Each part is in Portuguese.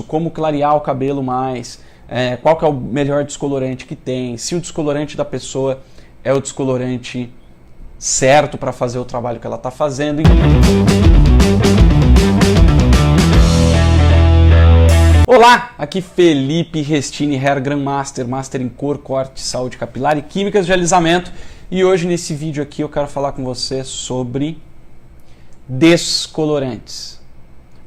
como clarear o cabelo mais, qual que é o melhor descolorante que tem, se o descolorante da pessoa é o descolorante certo para fazer o trabalho que ela está fazendo. Olá, aqui Felipe Restini, Hair Grandmaster, Master em Cor, Corte, Saúde Capilar e Químicas de Alisamento. E hoje nesse vídeo aqui eu quero falar com você sobre descolorantes.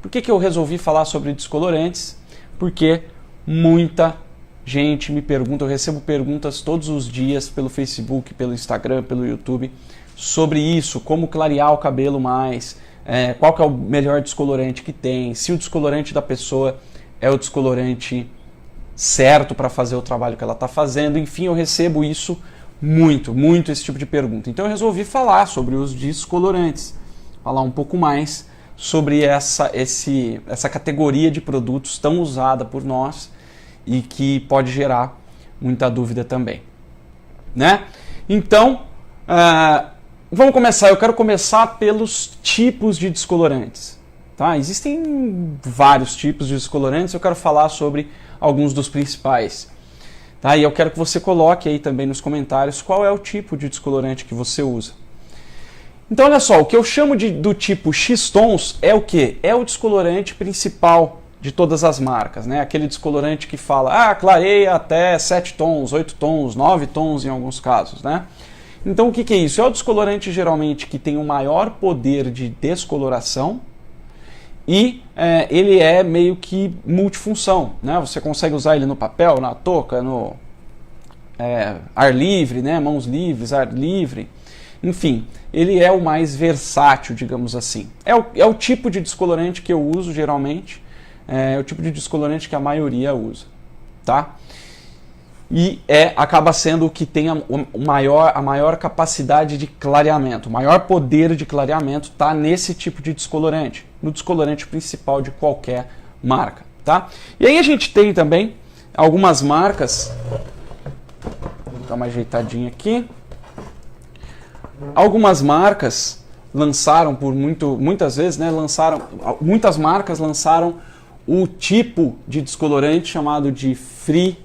Por que eu resolvi falar sobre descolorantes? Porque muita gente me pergunta, eu recebo perguntas todos os dias pelo Facebook, pelo Instagram, pelo YouTube, sobre isso, como clarear o cabelo mais, qual que é o melhor descolorante que tem, se o descolorante da pessoa é o descolorante certo para fazer o trabalho que ela está fazendo. Enfim, eu recebo isso muito esse tipo de pergunta. Então eu resolvi falar sobre os descolorantes, falar um pouco mais sobre essa categoria de produtos tão usada por nós e que pode gerar muita dúvida também, né? Então, vamos começar. Eu quero começar pelos tipos de descolorantes, tá? Existem vários tipos de descolorantes, eu quero falar sobre alguns dos principais, tá? E eu quero que você coloque aí também nos comentários qual é o tipo de descolorante que você usa. Então, olha só, o que eu chamo do tipo X-Tons é o quê? É o descolorante principal de todas as marcas, né? Aquele descolorante que fala, clareia até 7 tons, 8 tons, 9 tons em alguns casos, né? Então, o que é isso? É o descolorante geralmente que tem o maior poder de descoloração e ele é meio que multifunção, né? Você consegue usar ele no papel, na touca, no ar livre, né? Mãos livres, ar livre. Enfim, ele é o mais versátil, digamos assim. É o tipo de descolorante que eu uso geralmente, é o tipo de descolorante que a maioria usa, tá? E acaba sendo o que tem a maior capacidade de clareamento, o maior poder de clareamento está nesse tipo de descolorante, no descolorante principal de qualquer marca, tá? E aí a gente tem também algumas marcas, vou dar uma ajeitadinha aqui. Algumas marcas lançaram muitas vezes, né, muitas marcas lançaram o tipo de descolorante chamado de Free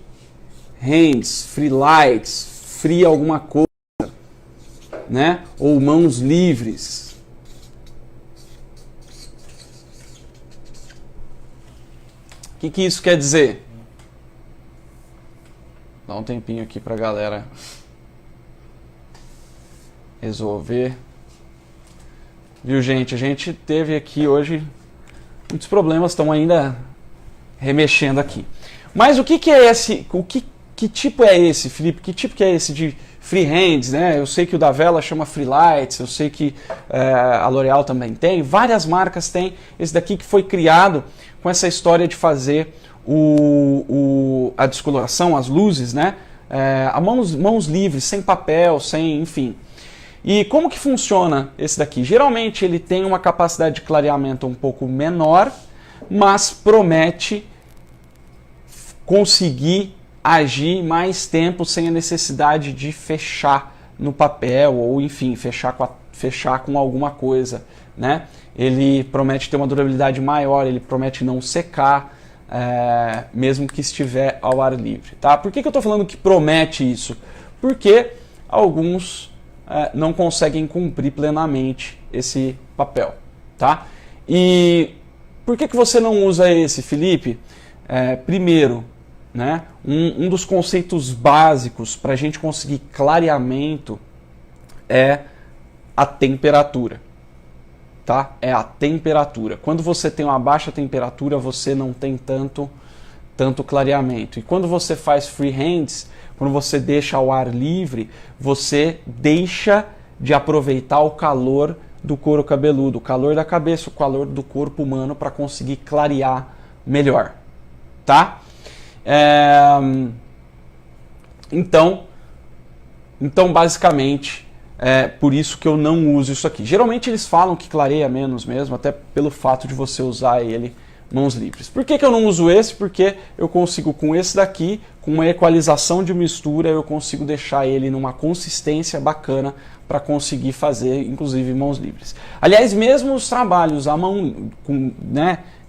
Hands, Free Lights, Free alguma coisa, né, ou mãos livres. O que isso quer dizer? Dá um tempinho aqui pra galera resolver. Viu, gente? A gente teve aqui hoje muitos problemas, estão ainda remexendo aqui. Mas o que é esse? Que tipo é esse, Felipe? Que tipo que é esse de Free Hands, né? Eu sei que o da Vela chama Free Lights, eu sei que a L'Oréal também tem, várias marcas têm esse daqui que foi criado com essa história de fazer a descoloração, as luzes, né? A mãos livres, sem papel, enfim. E como que funciona esse daqui? Geralmente ele tem uma capacidade de clareamento um pouco menor, mas promete conseguir agir mais tempo sem a necessidade de fechar no papel ou, enfim, fechar com alguma coisa, né? Ele promete ter uma durabilidade maior, ele promete não secar, mesmo que estiver ao ar livre, tá? Por que eu estou falando que promete isso? Porque alguns não conseguem cumprir plenamente esse papel, tá? E por que você não usa esse, Felipe? Primeiro, né, um dos conceitos básicos para a gente conseguir clareamento é a temperatura, tá? É a temperatura. Quando você tem uma baixa temperatura, você não tem tanto clareamento. E quando você faz freehands, quando você deixa ao ar livre, você deixa de aproveitar o calor do couro cabeludo, o calor da cabeça, o calor do corpo humano para conseguir clarear melhor, tá? Então basicamente, por isso que eu não uso isso aqui. Geralmente eles falam que clareia menos mesmo, até pelo fato de você usar ele mãos livres. Por que eu não uso esse? Porque eu consigo com esse daqui, com uma equalização de mistura, eu consigo deixar ele numa consistência bacana para conseguir fazer, inclusive, mãos livres. Aliás, mesmo os trabalhos à mão,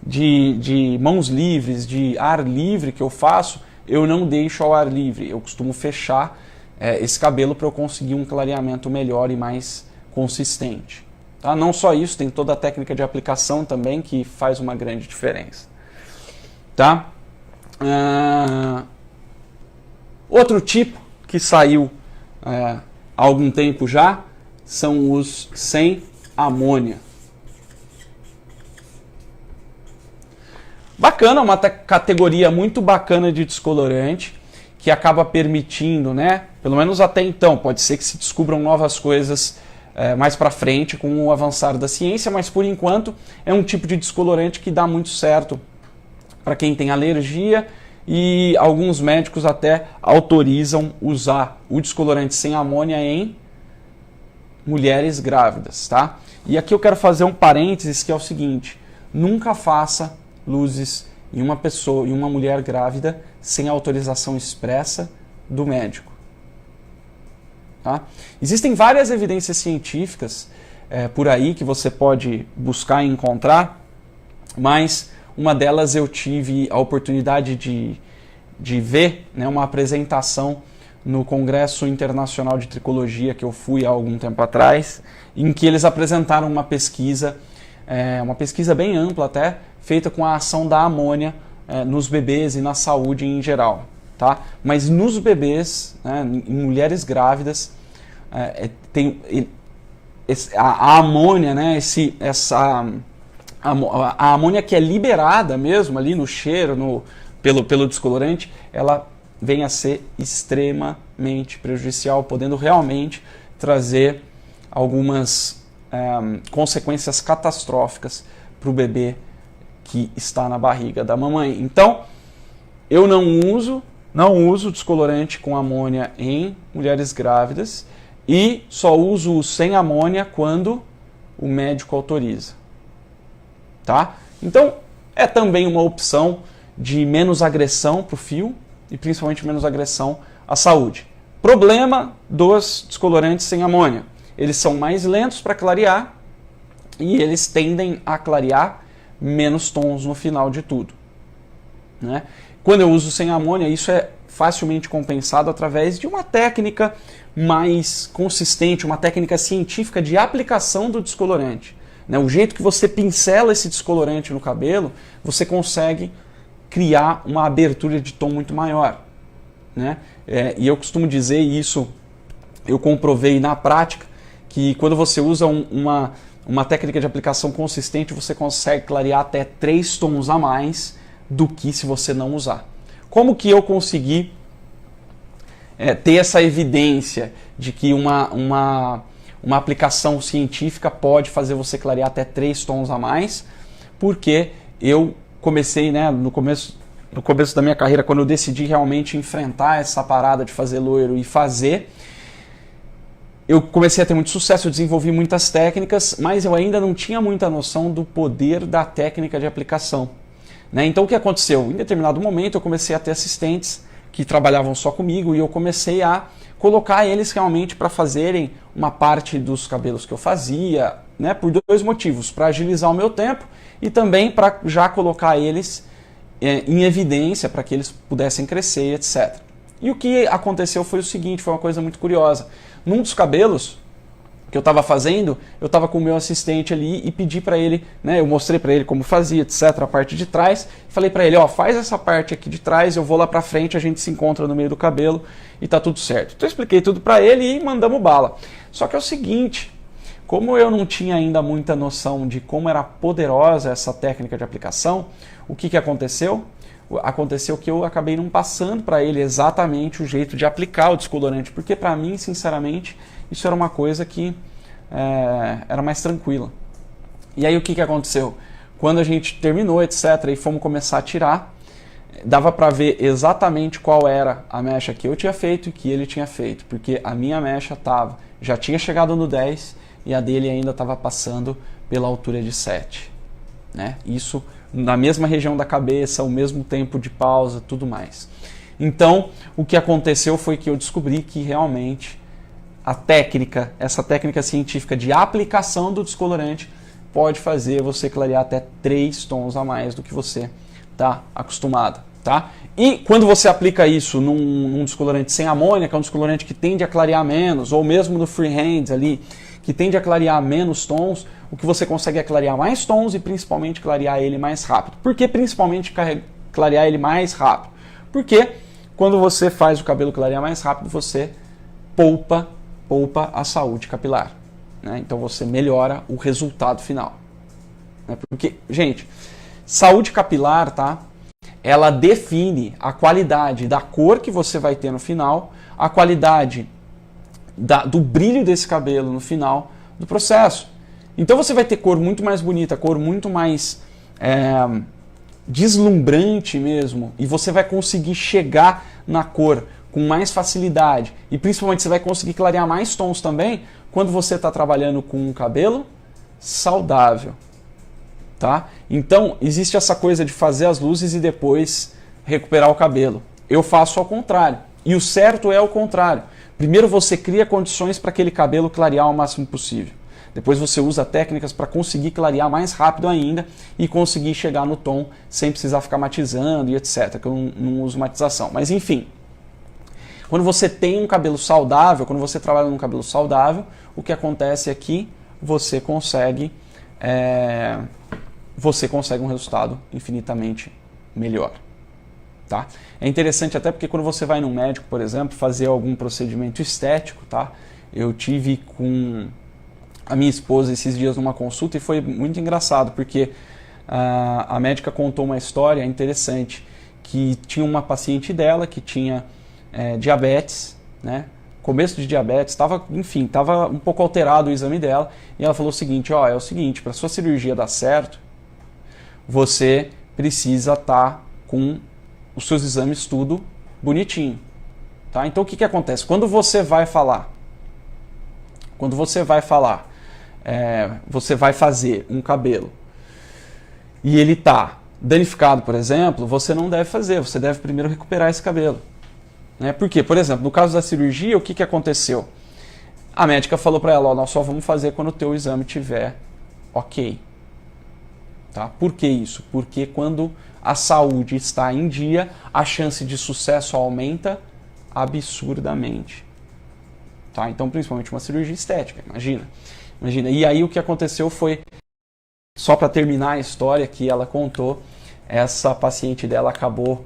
de mãos livres, de ar livre que eu faço, eu não deixo ao ar livre. Eu costumo fechar esse cabelo para eu conseguir um clareamento melhor e mais consistente. Tá? Não só isso, tem toda a técnica de aplicação também que faz uma grande diferença. Tá? Outro tipo que saiu há algum tempo já são os sem amônia. Bacana, uma categoria muito bacana de descolorante que acaba permitindo, né? Pelo menos até então, pode ser que se descubram novas coisas mais para frente com o avançar da ciência, mas por enquanto é um tipo de descolorante que dá muito certo para quem tem alergia e alguns médicos até autorizam usar o descolorante sem amônia em mulheres grávidas, tá? E aqui eu quero fazer um parênteses que é o seguinte: nunca faça luzes em uma pessoa, em uma mulher grávida, sem autorização expressa do médico. Tá? Existem várias evidências científicas por aí que você pode buscar e encontrar, mas uma delas eu tive a oportunidade de ver, né, uma apresentação no Congresso Internacional de Tricologia que eu fui há algum tempo atrás, em que eles apresentaram uma pesquisa bem ampla até, feita com a ação da amônia nos bebês e na saúde em geral. Tá? Mas nos bebês, né, em mulheres grávidas, a amônia, né, a amônia que é liberada mesmo ali no cheiro, pelo descolorante, ela vem a ser extremamente prejudicial, podendo realmente trazer algumas consequências catastróficas para o bebê que está na barriga da mamãe. Então, eu não uso descolorante com amônia em mulheres grávidas e só uso o sem amônia quando o médico autoriza. Tá? Então, é também uma opção de menos agressão para o fio e principalmente menos agressão à saúde. Problema dos descolorantes sem amônia: eles são mais lentos para clarear e eles tendem a clarear menos tons no final de tudo. Né? Quando eu uso sem amônia, isso é facilmente compensado através de uma técnica mais consistente, uma técnica científica de aplicação do descolorante. Né? O jeito que você pincela esse descolorante no cabelo, você consegue criar uma abertura de tom muito maior. Né? E eu costumo dizer, e isso eu comprovei na prática, que quando você usa uma técnica de aplicação consistente, você consegue clarear até 3 tons a mais do que se você não usar. Como que eu consegui ter essa evidência de que uma aplicação científica pode fazer você clarear até 3 tons a mais? Porque eu comecei, né, no começo da minha carreira, quando eu decidi realmente enfrentar essa parada de fazer loiro e fazer, eu comecei a ter muito sucesso, eu desenvolvi muitas técnicas, mas eu ainda não tinha muita noção do poder da técnica de aplicação. Né? Então o que aconteceu? Em determinado momento eu comecei a ter assistentes que trabalhavam só comigo e eu comecei a colocar eles realmente para fazerem uma parte dos cabelos que eu fazia, né? Por 2 motivos: para agilizar o meu tempo e também para já colocar eles em evidência para que eles pudessem crescer, etc. E o que aconteceu foi o seguinte, foi uma coisa muito curiosa. Num dos cabelos que eu estava fazendo, eu estava com o meu assistente ali e pedi para ele, né, eu mostrei para ele como fazia, etc, a parte de trás, falei para ele, ó, faz essa parte aqui de trás, eu vou lá para frente, a gente se encontra no meio do cabelo e tá tudo certo. Então eu expliquei tudo para ele e mandamos bala. Só que é o seguinte, como eu não tinha ainda muita noção de como era poderosa essa técnica de aplicação, o que aconteceu? Aconteceu que eu acabei não passando para ele exatamente o jeito de aplicar o descolorante, porque para mim, sinceramente, isso era uma coisa que era mais tranquila. E aí o que aconteceu? Quando a gente terminou, etc, e fomos começar a tirar, dava para ver exatamente qual era a mecha que eu tinha feito e que ele tinha feito, porque a minha mecha já tinha chegado no 10 e a dele ainda estava passando pela altura de 7. Né? Isso na mesma região da cabeça, o mesmo tempo de pausa, tudo mais. Então, o que aconteceu foi que eu descobri que realmente essa técnica científica de aplicação do descolorante pode fazer você clarear até 3 tons a mais do que você está acostumado, tá? E quando você aplica isso num descolorante sem amônia, que é um descolorante que tende a clarear menos, ou mesmo no freehand ali, que tende a clarear menos tons, o que você consegue é clarear mais tons e principalmente clarear ele mais rápido. Por que principalmente clarear ele mais rápido? Porque quando você faz o cabelo clarear mais rápido, você poupa a saúde capilar, né? Então você melhora o resultado final, né? Porque, gente, saúde capilar, tá? Ela define a qualidade da cor que você vai ter no final, a qualidade do brilho desse cabelo no final do processo. Então você vai ter cor muito mais bonita, cor muito mais deslumbrante mesmo, e você vai conseguir chegar na cor com mais facilidade, e principalmente você vai conseguir clarear mais tons também quando você está trabalhando com um cabelo saudável, tá? Então existe essa coisa de fazer as luzes e depois recuperar o cabelo. Eu faço ao contrário, e o certo é o contrário. Primeiro você cria condições para aquele cabelo clarear o máximo possível. Depois você usa técnicas para conseguir clarear mais rápido ainda e conseguir chegar no tom sem precisar ficar matizando e etc, que eu não uso matização. Mas enfim, quando você tem um cabelo saudável, quando você trabalha num cabelo saudável, o que acontece é que você consegue um resultado infinitamente melhor. Tá? É interessante até porque quando você vai num médico, por exemplo, fazer algum procedimento estético, tá? Eu tive com a minha esposa esses dias numa consulta e foi muito engraçado, porque a médica contou uma história interessante, que tinha uma paciente dela que tinha diabetes, né? Começo de diabetes, estava um pouco alterado o exame dela, e ela falou o seguinte, é o seguinte, para sua cirurgia dar certo, você precisa estar com os seus exames tudo bonitinho, tá? Então o que acontece? Quando você vai você vai fazer um cabelo e ele está danificado, por exemplo, você não deve fazer, você deve primeiro recuperar esse cabelo, né? Por quê? Por exemplo, no caso da cirurgia, o que aconteceu? A médica falou para ela, nós só vamos fazer quando o teu exame estiver ok. Tá? Por que isso? Porque quando a saúde está em dia, a chance de sucesso aumenta absurdamente. Tá? Então, principalmente uma cirurgia estética, imagina. E aí o que aconteceu foi, só para terminar a história que ela contou, essa paciente dela acabou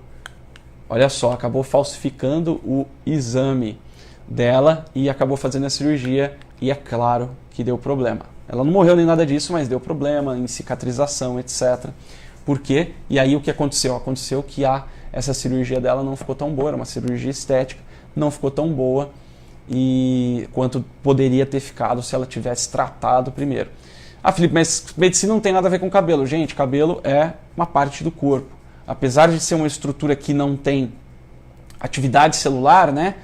falsificando o exame dela e acabou fazendo a cirurgia, e é claro que deu problema. Ela não morreu nem nada disso, mas deu problema em cicatrização, etc. Por quê? E aí o que aconteceu? Aconteceu que essa cirurgia dela não ficou tão boa, era uma cirurgia estética, não ficou tão boa quanto poderia ter ficado se ela tivesse tratado primeiro. Felipe, mas medicina não tem nada a ver com cabelo. Gente, cabelo é uma parte do corpo. Apesar de ser uma estrutura que não tem atividade celular, né?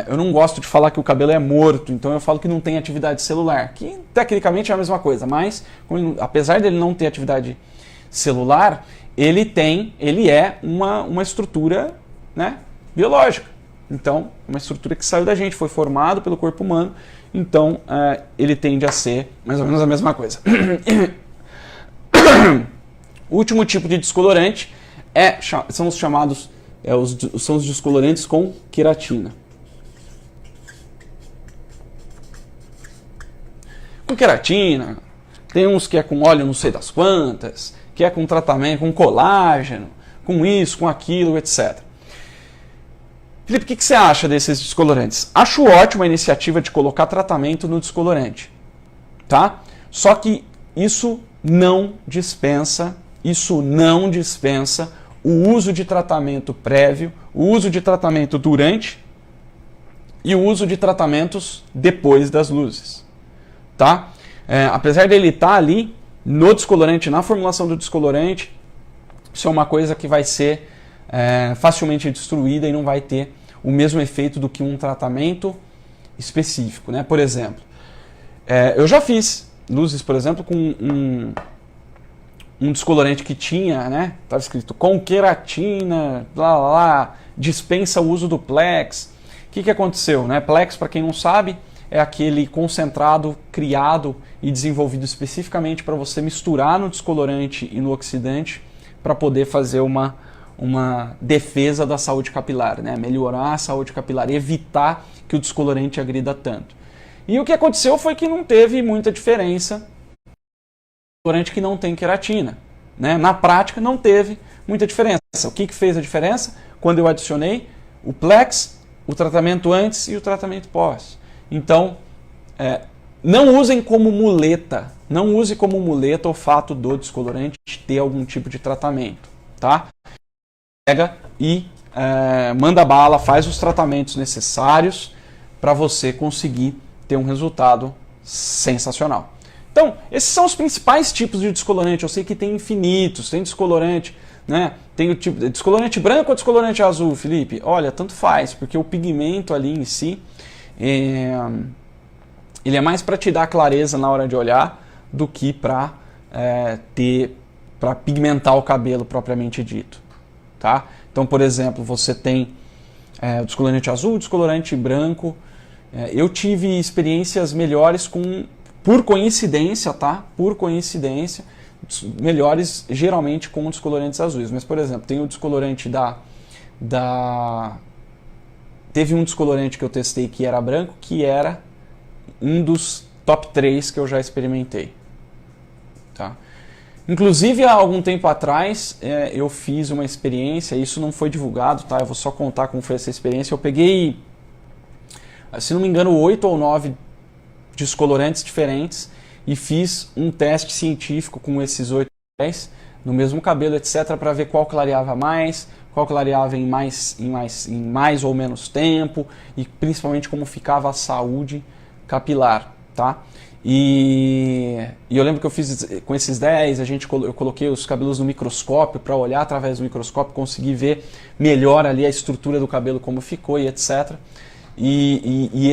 Eu não gosto de falar que o cabelo é morto, então eu falo que não tem atividade celular, que tecnicamente é a mesma coisa, mas apesar dele não ter atividade celular, ele é uma estrutura, né, biológica. Então, uma estrutura que saiu da gente, foi formado pelo corpo humano, então ele tende a ser mais ou menos a mesma coisa. O último tipo de descolorante são os chamados são os descolorantes com queratina. Com queratina, tem uns que é com óleo não sei das quantas, que é com tratamento, com colágeno, com isso, com aquilo, etc. Felipe, o que você acha desses descolorantes? Acho ótima a iniciativa de colocar tratamento no descolorante, tá? Só que isso não dispensa o uso de tratamento prévio, o uso de tratamento durante e o uso de tratamentos depois das luzes, tá? Apesar dele estar ali no descolorante, na formulação do descolorante, isso é uma coisa que vai ser facilmente destruída e não vai ter o mesmo efeito do que um tratamento específico, né? Por exemplo, eu já fiz luzes, por exemplo, com um descolorante que tinha, né? Estava escrito com queratina, blá, blá, dispensa o uso do Plex. O que aconteceu, né? Plex, para quem não sabe, é aquele concentrado criado e desenvolvido especificamente para você misturar no descolorante e no oxidante para poder fazer uma defesa da saúde capilar, né? Melhorar a saúde capilar, evitar que o descolorante agrida tanto. E o que aconteceu foi que não teve muita diferença descolorante que não tem queratina, né? Na prática não teve muita diferença. O que fez a diferença? Quando eu adicionei o Plex, o tratamento antes e o tratamento pós. Então, não usem como muleta, não use como muleta o fato do descolorante ter algum tipo de tratamento, tá? Pega e manda bala, faz os tratamentos necessários para você conseguir ter um resultado sensacional. Então, esses são os principais tipos de descolorante. Eu sei que tem infinitos, tem descolorante, né? Tem o tipo de descolorante branco ou descolorante azul, Felipe? Olha, tanto faz, porque o pigmento ali em si, ele é mais para te dar clareza na hora de olhar do que para pigmentar o cabelo propriamente dito, tá? Então, por exemplo, você tem o descolorante azul, o descolorante branco. Eu tive experiências melhores por coincidência, tá? Por coincidência, melhores geralmente com descolorantes azuis. Mas, por exemplo, tem o descolorante Teve um descolorante que eu testei que era branco, que era um dos top 3 que eu já experimentei, tá? Inclusive, há algum tempo atrás, eu fiz uma experiência, isso não foi divulgado, tá? Eu vou só contar como foi essa experiência. Eu peguei, se não me engano, 8 ou 9 descolorantes diferentes e fiz um teste científico com esses 8 ou 10 no mesmo cabelo, etc, para ver qual clareava mais, qual clareava em mais ou menos tempo e principalmente como ficava a saúde capilar, tá? E eu lembro que eu fiz com esses 10, eu coloquei os cabelos no microscópio para olhar através do microscópio, conseguir ver melhor ali a estrutura do cabelo, como ficou e etc. E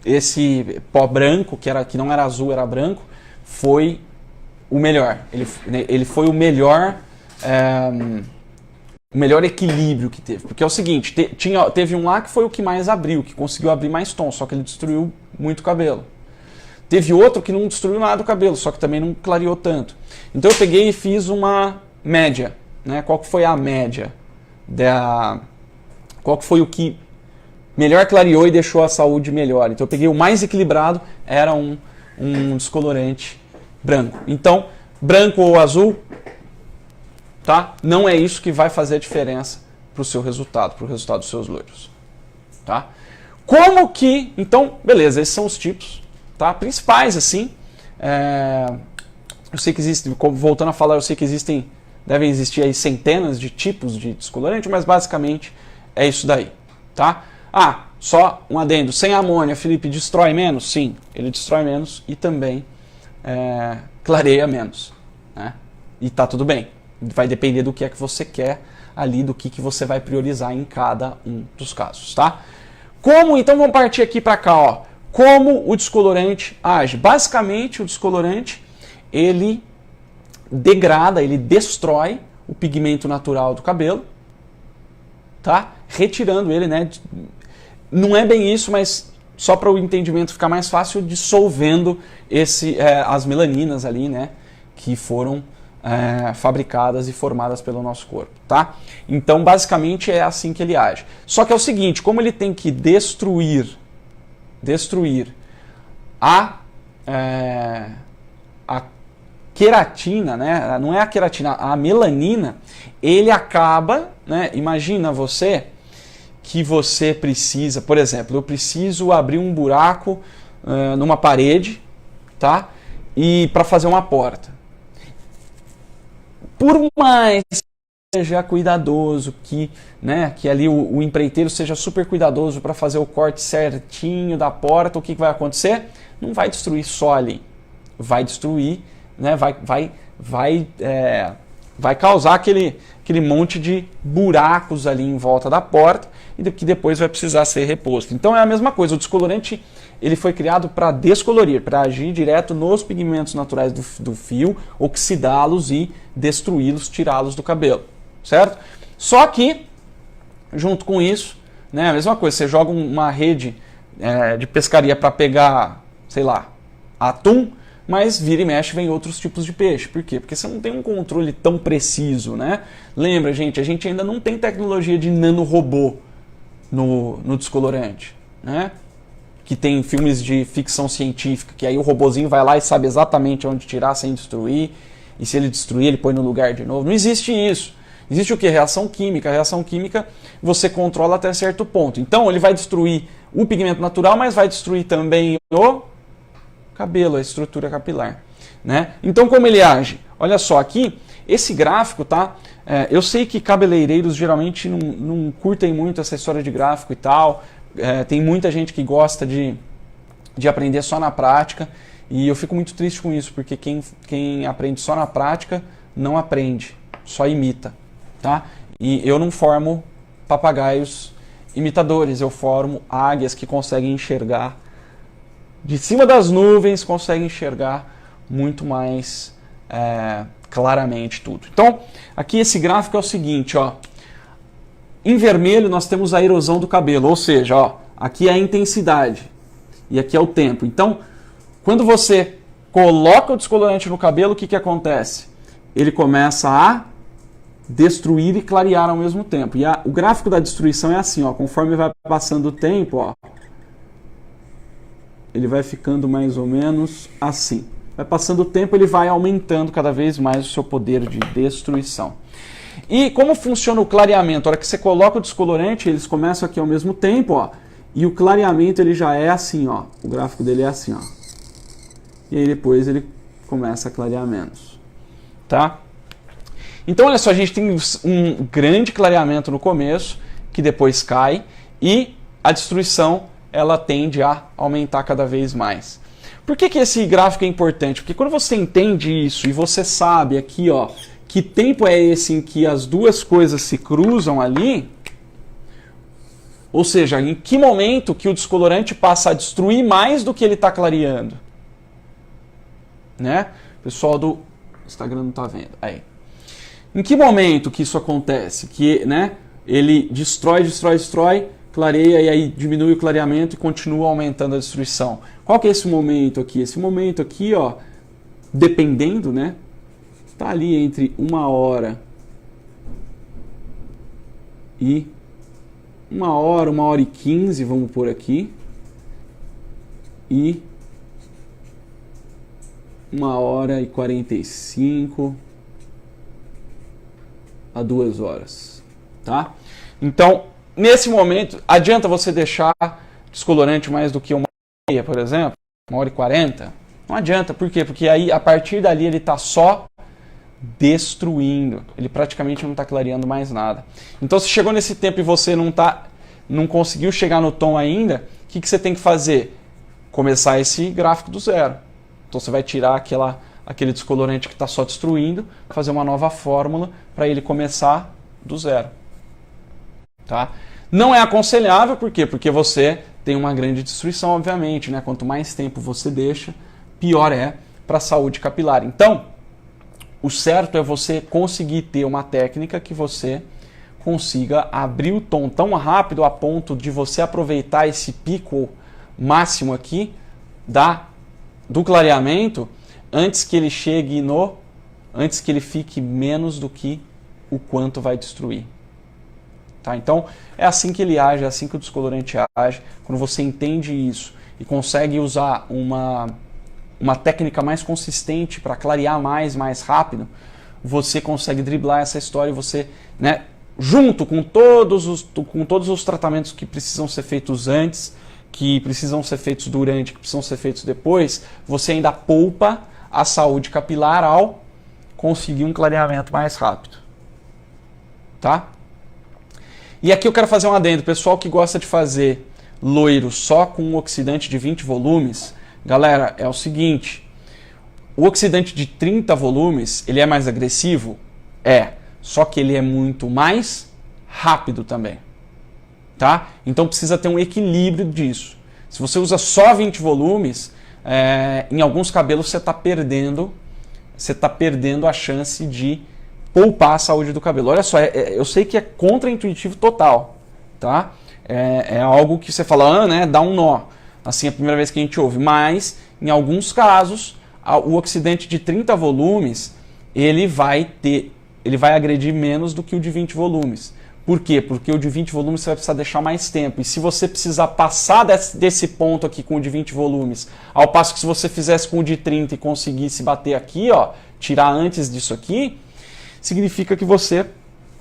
esse pó branco, que não era azul, era branco, foi o melhor. Ele foi o melhor equilíbrio que teve. Porque é o seguinte, teve um lá que foi o que mais abriu, que conseguiu abrir mais tons, só que ele destruiu muito cabelo. Teve outro que não destruiu nada do cabelo, só que também não clareou tanto. Então eu peguei e fiz uma média, né? Qual que foi a média? Qual que foi o que melhor clareou e deixou a saúde melhor? Então eu peguei o mais equilibrado, era um descolorante branco. Então, branco ou azul, tá? Não é isso que vai fazer a diferença para o seu resultado, para o resultado dos seus loiros, tá? Como que... Então, beleza, esses são os tipos, tá? Principais, assim. Eu sei que existem, voltando a falar, eu sei que devem existir aí centenas de tipos de descolorante, mas basicamente é isso daí, tá? Só um adendo, sem amônia, Felipe, destrói menos? Sim, ele destrói menos e também clareia menos, né? E tá tudo bem, vai depender do que é que você quer ali, do que você vai priorizar em cada um dos casos, tá? Então vamos partir aqui para cá, ó. Como o descolorante age? Basicamente, o descolorante, ele degrada, ele destrói o pigmento natural do cabelo, tá? Retirando ele, né? Não é bem isso, mas só para o entendimento ficar mais fácil, dissolvendo as melaninas ali, né? Que foram fabricadas e formadas pelo nosso corpo, tá? Então, basicamente, é assim que ele age. Só que é o seguinte, como ele tem que destruir a queratina, né? Não é a queratina, a melanina, ele acaba, né? Imagina que você precisa, por exemplo, eu preciso abrir um buraco numa parede, tá? E para fazer uma porta. Por mais que seja cuidadoso, que ali o empreiteiro seja super cuidadoso para fazer o corte certinho da porta, o que vai acontecer? Não vai destruir só ali, vai destruir, né? Vai causar aquele monte de buracos ali em volta da porta e que depois vai precisar ser reposto. Então é a mesma coisa, o descolorante ele foi criado para descolorir, para agir direto nos pigmentos naturais do fio, oxidá-los e destruí-los, tirá-los do cabelo, certo? Só que, junto com isso, né, a mesma coisa, você joga uma rede de pescaria para pegar, sei lá, atum, mas vira e mexe vem outros tipos de peixe. Por quê? Porque você não tem um controle tão preciso, né? Lembra, gente, a gente ainda não tem tecnologia de nanorobô no descolorante, né? Que tem filmes de ficção científica, que aí o robozinho vai lá e sabe exatamente onde tirar sem destruir, e se ele destruir, ele põe no lugar de novo. Não existe isso. Existe o que? Reação química. A reação química você controla até certo ponto. Então ele vai destruir o pigmento natural, mas vai destruir também o cabelo, a estrutura capilar, né? Então como ele age? Olha só, aqui, esse gráfico, tá? Eu sei que cabeleireiros geralmente não curtem muito essa história de gráfico e tal. Tem muita gente que gosta de aprender só na prática, e eu fico muito triste com isso, porque quem aprende só na prática não aprende, só imita, tá? E eu não formo papagaios imitadores, eu formo águias que conseguem enxergar de cima das nuvens, conseguem enxergar muito mais claramente tudo. Então, aqui esse gráfico é o seguinte, ó. Em vermelho nós temos a erosão do cabelo, ou seja, ó, aqui é a intensidade e aqui é o tempo. Então, quando você coloca o descolorante no cabelo, o que acontece? Ele começa a destruir e clarear ao mesmo tempo. E o gráfico da destruição é assim, ó, conforme vai passando o tempo, ó, ele vai ficando mais ou menos assim. Vai passando o tempo, ele vai aumentando cada vez mais o seu poder de destruição. E como funciona o clareamento? A hora que você coloca o descolorante, eles começam aqui ao mesmo tempo, ó, e o clareamento ele já é assim, ó. O gráfico dele é assim, ó. E aí depois ele começa a clarear menos, tá? Então olha só, a gente tem um grande clareamento no começo, que depois cai, e a destruição ela tende a aumentar cada vez mais. Por que esse gráfico é importante? Porque quando você entende isso e você sabe aqui, ó, que tempo é esse em que as duas coisas se cruzam ali, ou seja, em que momento que o descolorante passa a destruir mais do que ele está clareando, né? O pessoal do Instagram não está vendo. Aí. Em que momento que isso acontece? Que, né, ele destrói, clareia e aí diminui o clareamento e continua aumentando a destruição. Qual que é esse momento aqui? Esse momento aqui, ó, dependendo, né, tá ali entre 1 hora e 1h e 15, vamos por aqui, e 1h e 45 a 2 horas, tá? Então, nesse momento, adianta você deixar descolorante mais do que 1h30, por exemplo? 1h40? Não adianta, por quê? Porque aí, a partir dali, ele está só destruindo. Ele praticamente não está clareando mais nada. Então, se chegou nesse tempo e você não conseguiu chegar no tom ainda, o que você tem que fazer? Começar esse gráfico do zero. Então, você vai tirar aquele descolorante que está só destruindo, fazer uma nova fórmula para ele começar do zero. Tá? Não é aconselhável, por quê? Porque você tem uma grande destruição, obviamente, né? Quanto mais tempo você deixa, pior é para a saúde capilar. Então, o certo é você conseguir ter uma técnica que você consiga abrir o tom tão rápido a ponto de você aproveitar esse pico máximo aqui do clareamento antes que ele chegue antes que ele fique menos do que o quanto vai destruir. Tá? Então, é assim que ele age, é assim que o descolorante age. Quando você entende isso e consegue usar uma técnica mais consistente para clarear mais rápido, você consegue driblar essa história e você, né, junto com todos os tratamentos que precisam ser feitos antes, que precisam ser feitos durante, que precisam ser feitos depois, você ainda poupa a saúde capilar ao conseguir um clareamento mais rápido. Tá? E aqui eu quero fazer um adendo. Pessoal que gosta de fazer loiro só com um oxidante de 20 volumes, galera, é o seguinte, o oxidante de 30 volumes, ele é mais agressivo? É, só que ele é muito mais rápido também. Tá? Então precisa ter um equilíbrio disso. Se você usa só 20 volumes, em alguns cabelos você está perdendo a chance de poupar a saúde do cabelo. Olha só, eu sei que é contraintuitivo total, tá? é algo que você fala, né, dá um nó. Assim, é a primeira vez que a gente ouve. Mas, em alguns casos, o oxidante de 30 volumes, ele vai agredir menos do que o de 20 volumes. Por quê? Porque o de 20 volumes você vai precisar deixar mais tempo. E se você precisar passar desse ponto aqui com o de 20 volumes, ao passo que se você fizesse com o de 30 e conseguisse bater aqui, ó, tirar antes disso aqui, significa que você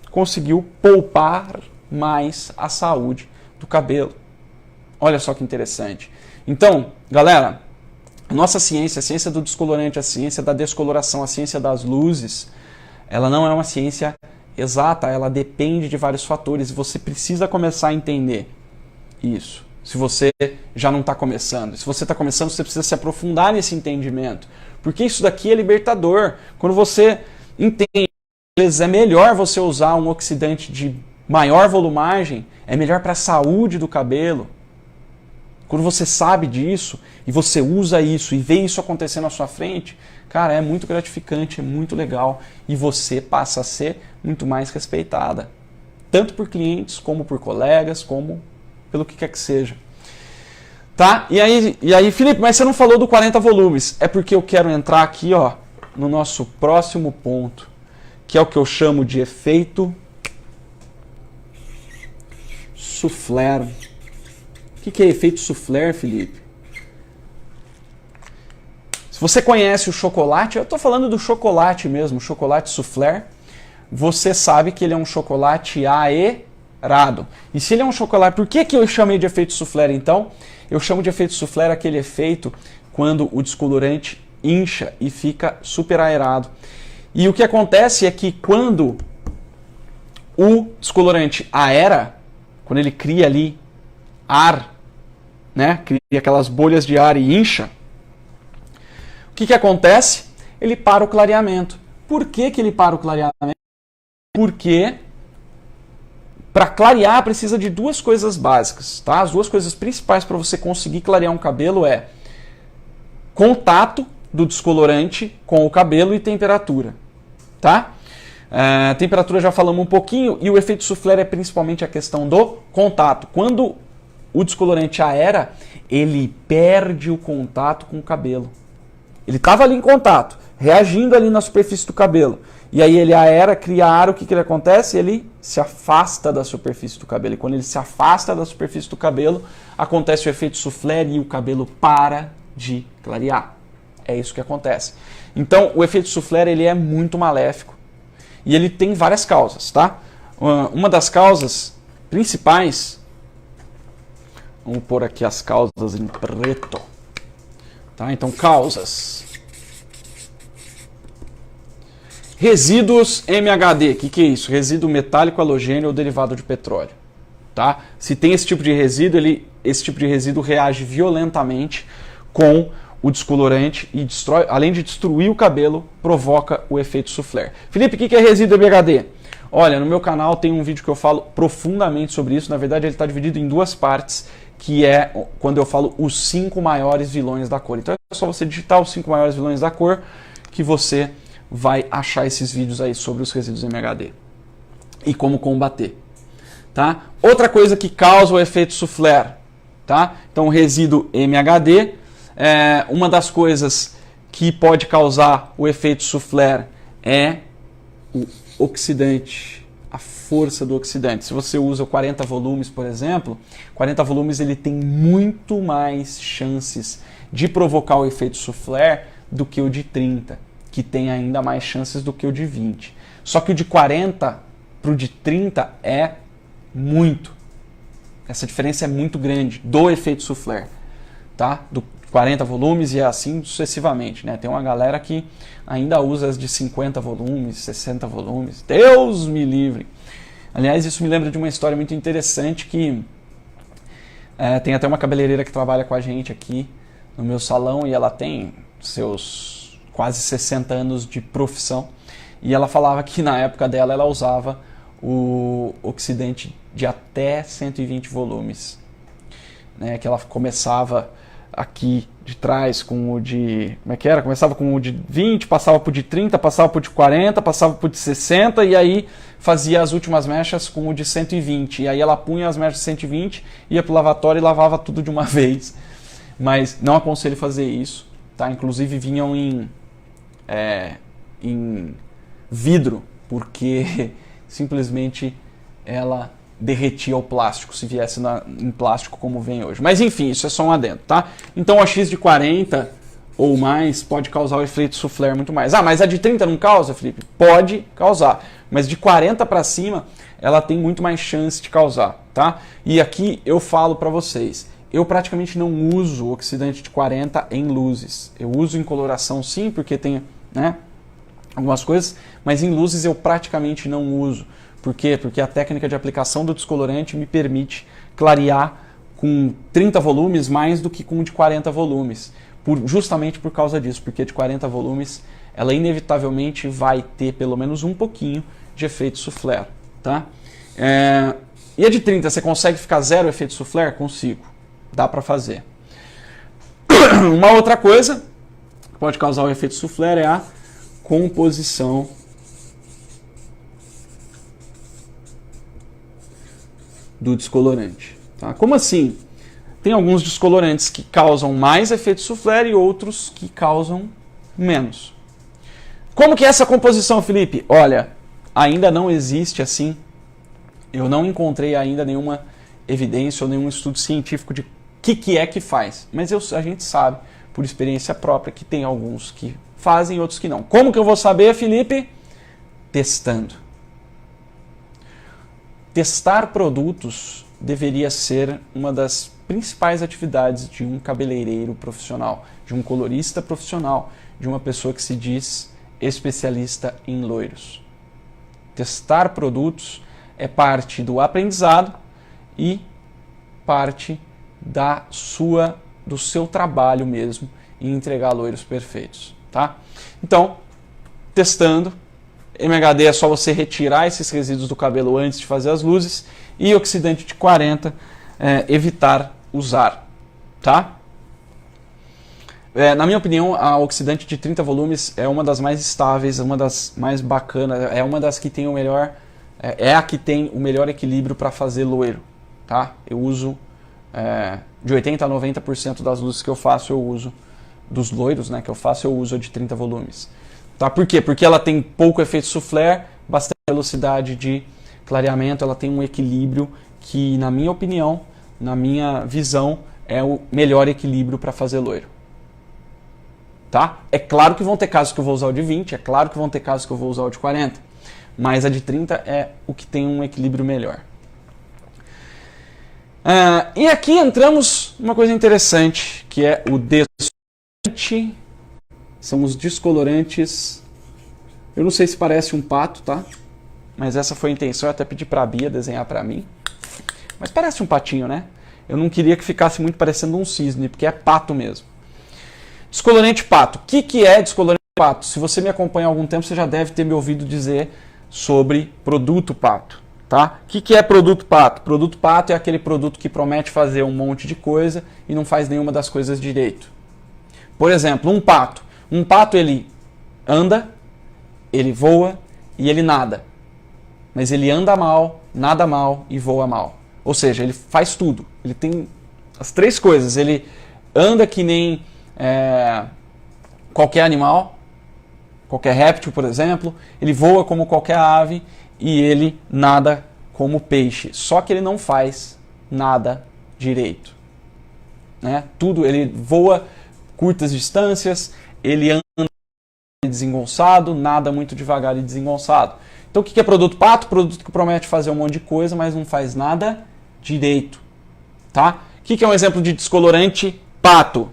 conseguiu poupar mais a saúde do cabelo. Olha só que interessante. Então, galera, a nossa ciência, a ciência do descolorante, a ciência da descoloração, a ciência das luzes, ela não é uma ciência exata, ela depende de vários fatores e você precisa começar a entender isso. Se você já não está começando. Se você está começando, você precisa se aprofundar nesse entendimento. Porque isso daqui é libertador. Quando você entende, às vezes é melhor você usar um oxidante de maior volumagem, é melhor para a saúde do cabelo. Quando você sabe disso e você usa isso e vê isso acontecendo na sua frente, cara, é muito gratificante, é muito legal e você passa a ser muito mais respeitada. Tanto por clientes, como por colegas, como pelo que quer que seja. Tá? E aí, Felipe, mas você não falou do 40 volumes. É porque eu quero entrar aqui, ó, no nosso próximo ponto, que é o que eu chamo de efeito soufflé. O que é efeito soufflé, Felipe? Se você conhece o chocolate, eu estou falando do chocolate mesmo, chocolate soufflé, você sabe que ele é um chocolate aerado. E se ele é um chocolate, por que eu chamei de efeito soufflé então? Eu chamo de efeito soufflé aquele efeito quando o descolorante incha e fica super aerado. E o que acontece é que quando o descolorante aera, quando ele cria ali ar, né, cria aquelas bolhas de ar e incha, o que acontece? Ele para o clareamento. Por que ele para o clareamento? Porque para clarear precisa de duas coisas básicas, tá? As duas coisas principais para você conseguir clarear um cabelo é contato do descolorante com o cabelo e temperatura, tá? Temperatura já falamos um pouquinho e o efeito soufflé é principalmente a questão do contato. Quando o descolorante aera, ele perde o contato com o cabelo. Ele estava ali em contato, reagindo ali na superfície do cabelo. E aí ele aera, cria ar, o que ele acontece? Ele se afasta da superfície do cabelo. E quando ele se afasta da superfície do cabelo, acontece o efeito soufflé e o cabelo para de clarear. É isso que acontece. Então, o efeito soufflé ele é muito maléfico. E ele tem várias causas, tá? Uma das causas principais, vamos pôr aqui as causas em preto. Tá? Então, causas. Resíduos MHD. O que é isso? Resíduo metálico, halogênio ou derivado de petróleo. Tá? Se tem esse tipo de resíduo, esse tipo de resíduo reage violentamente com o descolorante e destrói, além de destruir o cabelo, provoca o efeito soufflé. Felipe, o que é resíduo MHD? Olha, no meu canal tem um vídeo que eu falo profundamente sobre isso. Na verdade, ele está dividido em duas partes, que é quando eu falo os 5 maiores vilões da cor. Então é só você digitar os 5 maiores vilões da cor que você vai achar esses vídeos aí sobre os resíduos MHD e como combater. Tá? Outra coisa que causa o efeito soufflé, tá? Então o resíduo MHD, uma das coisas que pode causar o efeito soufflé é o oxidante, a força do oxidante. Se você usa o 40 volumes, por exemplo, 40 volumes ele tem muito mais chances de provocar o efeito soufflé do que o de 30, que tem ainda mais chances do que o de 20. Só que o de 40 para o de 30 é muito. Essa diferença é muito grande do efeito soufflé, tá? Do 40 volumes e assim sucessivamente, né? Tem uma galera que ainda usa as de 50 volumes, 60 volumes. Deus me livre! Aliás, isso me lembra de uma história muito interessante que tem até uma cabeleireira que trabalha com a gente aqui no meu salão e ela tem seus quase 60 anos de profissão e ela falava que na época dela ela usava o oxidante de até 120 volumes, né? Que ela começava aqui de trás com o de... Como é que era? Começava com o de 20, passava pro de 30, passava pro de 40, passava pro de 60 e aí fazia as últimas mechas com o de 120. E aí ela punha as mechas de 120, ia pro lavatório e lavava tudo de uma vez. Mas não aconselho fazer isso, tá? Inclusive vinham em vidro, porque simplesmente ela derretia o plástico se viesse em plástico como vem hoje. Mas enfim, isso é só um adendo, tá? Então a X de 40 ou mais pode causar o efeito soufflé muito mais. Ah, mas a de 30 não causa, Felipe? Pode causar, mas de 40 para cima ela tem muito mais chance de causar, tá? E aqui eu falo para vocês, eu praticamente não uso oxidante de 40 em luzes. Eu uso em coloração sim, porque tem, né, algumas coisas, mas em luzes eu praticamente não uso. Por quê? Porque a técnica de aplicação do descolorante me permite clarear com 30 volumes mais do que com de 40 volumes. Justamente por causa disso, porque de 40 volumes ela inevitavelmente vai ter pelo menos um pouquinho de efeito soufflé, tá? E a de 30, você consegue ficar zero efeito soufflé? Consigo. Dá para fazer. Uma outra coisa que pode causar o efeito soufflé é a composição do descolorante. Tá? Como assim? Tem alguns descolorantes que causam mais efeito soufflé e outros que causam menos. Como que é essa composição, Felipe? Olha, ainda não existe assim. Eu não encontrei ainda nenhuma evidência ou nenhum estudo científico de que é que faz. Mas a gente sabe, por experiência própria, que tem alguns que fazem e outros que não. Como que eu vou saber, Felipe? Testando. Testar produtos deveria ser uma das principais atividades de um cabeleireiro profissional, de um colorista profissional, de uma pessoa que se diz especialista em loiros. Testar produtos é parte do aprendizado e parte do seu trabalho mesmo em entregar loiros perfeitos, tá? Então, testando, MHD é só você retirar esses resíduos do cabelo antes de fazer as luzes e oxidante de 40 evitar usar, tá? Na minha opinião, a oxidante de 30 volumes é uma das mais estáveis, uma das mais bacanas, é uma das que tem o melhor, é a que tem o melhor equilíbrio para fazer loiro, tá? Eu uso de 80% a 90% das luzes que eu faço, eu uso, dos loiros, né, que eu faço, eu uso a de 30 volumes. Tá? Por quê? Porque ela tem pouco efeito soufflé, bastante velocidade de clareamento, ela tem um equilíbrio que, na minha opinião, na minha visão, é o melhor equilíbrio para fazer loiro. Tá? É claro que vão ter casos que eu vou usar o de 20, é claro que vão ter casos que eu vou usar o de 40, mas a de 30 é o que tem um equilíbrio melhor. E aqui entramos numa coisa interessante, que é o descolorante. São os descolorantes. Eu não sei se parece um pato, tá? Mas essa foi a intenção, eu até pedi para a Bia desenhar para mim. Mas parece um patinho, né? Eu não queria que ficasse muito parecendo um cisne, porque é pato mesmo. Descolorante pato. O que é descolorante pato? Se você me acompanha há algum tempo, você já deve ter me ouvido dizer sobre produto pato. Tá? O que é produto pato? Produto pato é aquele produto que promete fazer um monte de coisa e não faz nenhuma das coisas direito. Por exemplo, um pato. Um pato, ele anda, ele voa e ele nada. Mas ele anda mal, nada mal e voa mal. Ou seja, ele faz tudo. Ele tem as três coisas. Ele anda que nem qualquer animal, qualquer réptil, por exemplo. Ele voa como qualquer ave. E ele nada como peixe, só que ele não faz nada direito, né? Tudo, ele voa curtas distâncias, ele anda desengonçado, nada muito devagar e desengonçado. Então o que é produto pato? Produto que promete fazer um monte de coisa, mas não faz nada direito, tá? O que é um exemplo de descolorante pato?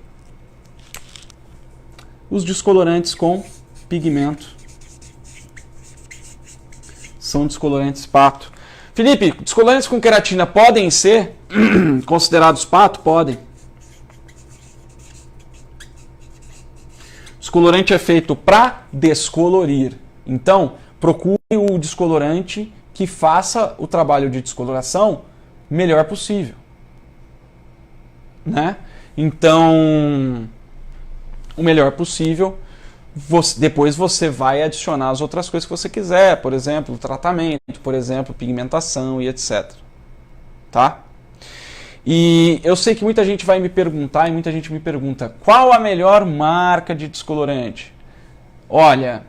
Os descolorantes com pigmento são descolorantes pato. Felipe, descolorantes com queratina podem ser considerados pato? Podem. Descolorante é feito para descolorir. Então, procure o descolorante que faça o trabalho de descoloração melhor possível. Né? Então, o melhor possível, depois você vai adicionar as outras coisas que você quiser, por exemplo, tratamento, por exemplo, pigmentação e etc. Tá? E eu sei que muita gente vai me perguntar, e muita gente me pergunta, qual a melhor marca de descolorante? Olha,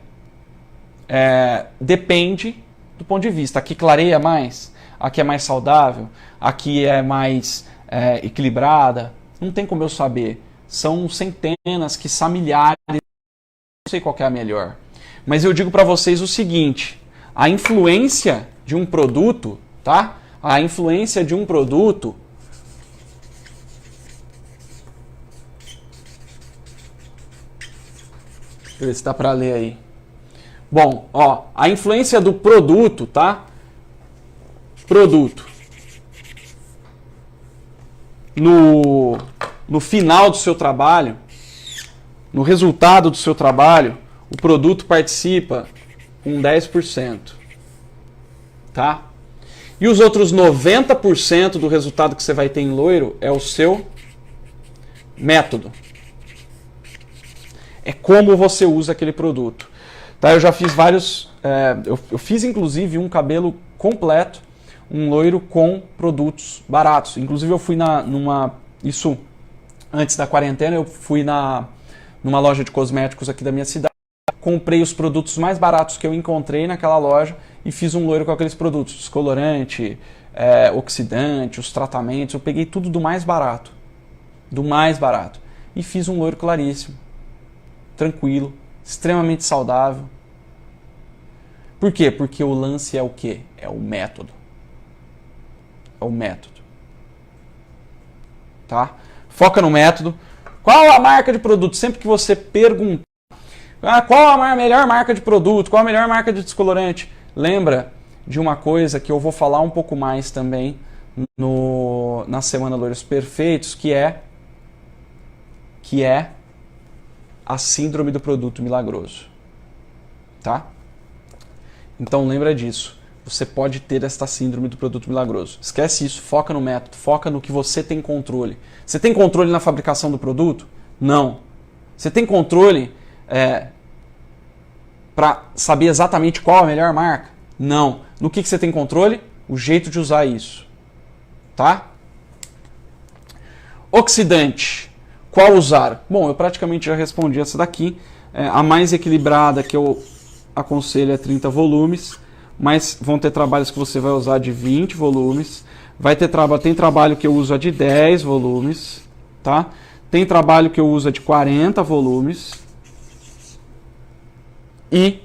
depende do ponto de vista. Aqui clareia mais, aqui é mais saudável, aqui é mais equilibrada. Não tem como eu saber. São centenas, quiçá milhares, não sei qual que é a melhor. Mas eu digo para vocês o seguinte, a influência de um produto, tá? A influência de um produto deixa eu ver se dá para ler aí. Bom, ó, a influência do produto, tá? Produto. No final do seu trabalho, no resultado do seu trabalho, o produto participa com 10%. Tá? E os outros 90% do resultado que você vai ter em loiro é o seu método. É como você usa aquele produto. Tá? Eu já fiz vários... eu fiz inclusive um cabelo completo, um loiro com produtos baratos. Inclusive eu fui isso antes da quarentena, eu fui numa loja de cosméticos aqui da minha cidade, comprei os produtos mais baratos que eu encontrei naquela loja e fiz um loiro com aqueles produtos, descolorante, oxidante, os tratamentos, eu peguei tudo do mais barato, e fiz um loiro claríssimo, tranquilo, extremamente saudável. Por quê? Porque o lance é o quê? É o método. É o método. Tá? Foca no método. Qual a marca de produto? Sempre que você perguntar, qual a melhor marca de produto? Qual a melhor marca de descolorante? Lembra de uma coisa que eu vou falar um pouco mais também na Semana Loiros Perfeitos, que é a síndrome do produto milagroso. Tá? Então lembra disso. Você pode ter esta síndrome do produto milagroso. Esquece isso, foca no método, foca no que você tem controle. Você tem controle na fabricação do produto? Não. Você tem controle para saber exatamente qual a melhor marca? Não. No que você tem controle? O jeito de usar isso. Tá? Oxidante. Qual usar? Bom, eu praticamente já respondi essa daqui. A mais equilibrada que eu aconselho é 30 volumes. Mas vão ter trabalhos que você vai usar de 20 volumes. Tem trabalho que eu uso de 10 volumes. Tá? Tem trabalho que eu uso de 40 volumes. E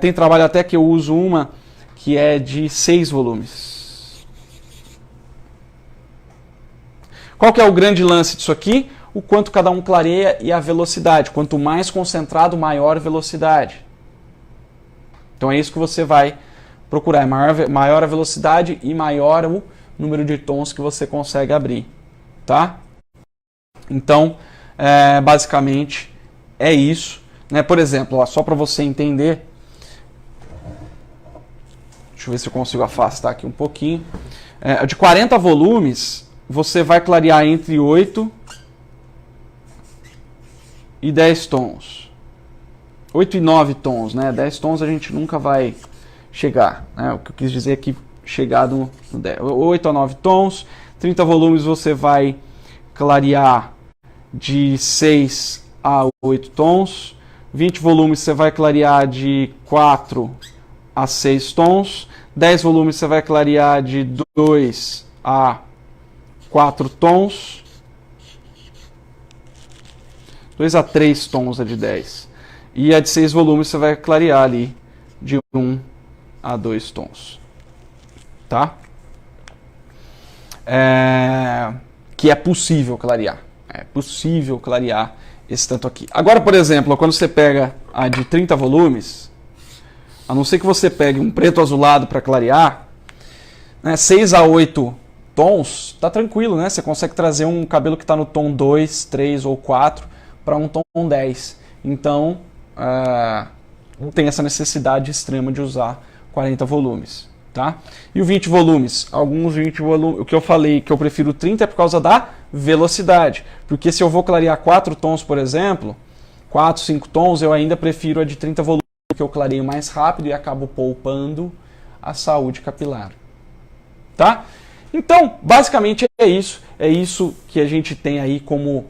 tem trabalho até que eu uso uma que é de 6 volumes. Qual que é o grande lance disso aqui? O quanto cada um clareia e a velocidade. Quanto mais concentrado, maior velocidade. Então é isso que você vai procurar. Maior a velocidade e maior o número de tons que você consegue abrir. Tá? Então, basicamente, é isso. Né? Por exemplo, ó, só para você entender, deixa eu ver se eu consigo afastar aqui um pouquinho. De 40 volumes, você vai clarear entre 8 e 10 tons. 8 e 9 tons, né? 10 tons a gente nunca vai chegar. Né? O que eu quis dizer é que chegar no 10. 8 a 9 tons. 30 volumes você vai clarear de 6 a 8 tons. 20 volumes você vai clarear de 4 a 6 tons. 10 volumes você vai clarear de 2 a 4 tons. 2 a 3 tons é de 10. E a de 6 volumes você vai clarear ali de 1 a 2 tons. Tá? Que é possível clarear. É possível clarear esse tanto aqui. Agora, por exemplo, quando você pega a de 30 volumes, a não ser que você pegue um preto azulado para clarear, né, 6 a 8 tons, tá tranquilo, né? Você consegue trazer um cabelo que está no tom 2, 3 ou 4 para um tom 10. Então, não tem essa necessidade extrema de usar 40 volumes. tá? E o 20 volumes? Alguns 20 volumes, o que eu falei que eu prefiro 30 é por causa da velocidade, porque se eu vou clarear 4 tons, por exemplo, 4, 5 tons, eu ainda prefiro a de 30 volumes, porque eu clareio mais rápido e acabo poupando a saúde capilar, tá? Então, basicamente é isso que a gente tem aí como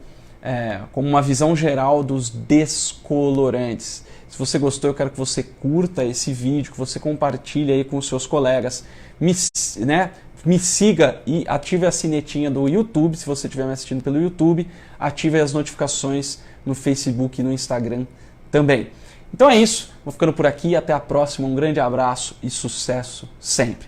uma visão geral dos descolorantes. Se você gostou, eu quero que você curta esse vídeo, que você compartilhe aí com os seus colegas, me siga e ative a sinetinha do YouTube, se você estiver me assistindo pelo YouTube, ative as notificações no Facebook e no Instagram também. Então é isso, vou ficando por aqui, até a próxima, um grande abraço e sucesso sempre!